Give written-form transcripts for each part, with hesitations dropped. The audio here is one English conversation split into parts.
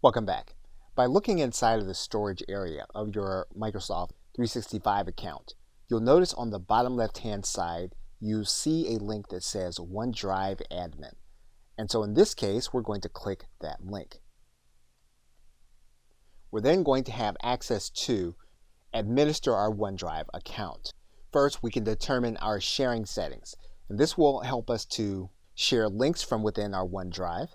Welcome back. By looking inside of the storage area of your Microsoft 365 account, you'll notice on the bottom left-hand side, you see a link that says OneDrive Admin. And so in this case, we're going to click that link. We're then going to have access to administer our OneDrive account. First, we can determine our sharing settings, and this will help us to share links from within our OneDrive.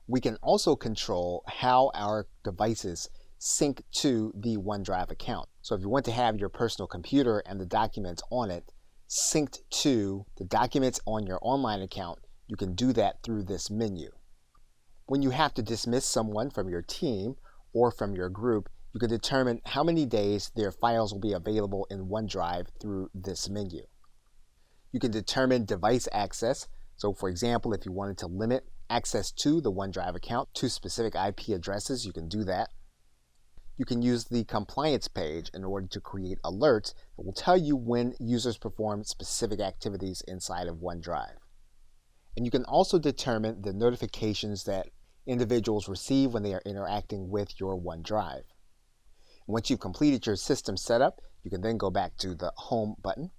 We can also control how our devices sync to the OneDrive account. So if you want to have your personal computer and the documents on it synced to the documents on your online account, you can do that through this menu. When you have to dismiss someone from your team or from your group, you can determine how many days their files will be available in OneDrive through this menu. You can determine device access. So for example, if you wanted to limit access to the OneDrive account to specific IP addresses, you can do that. You can use the compliance page in order to create alerts that will tell you when users perform specific activities inside of OneDrive. And you can also determine the notifications that individuals receive when they are interacting with your OneDrive. Once you've completed your system setup, you can then go back to the Home button.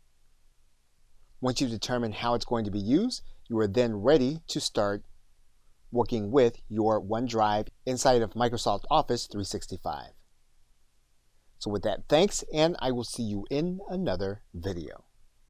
Once you've determined how it's going to be used, you are then ready to start working with your OneDrive inside of Microsoft Office 365. So with that, thanks, and I will see you in another video.